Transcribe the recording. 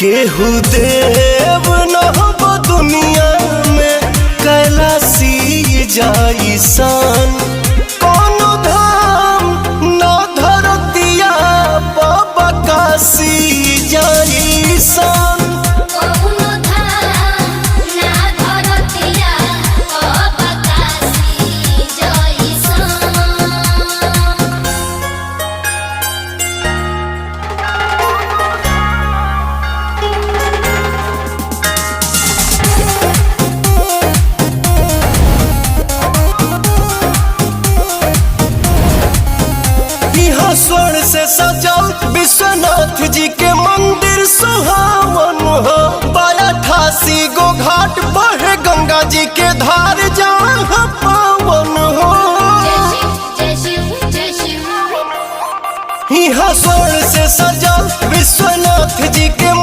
केहू देव न हो दुनिया में कैलाशी जाइसन, कोनो धाम न धरतिया बकाशी जाइसन। स्वर्ण से सजल विश्वनाथ जी के मंदिर सुहावन हो, 82 गो घाट बहे गंगा जी के धार जा।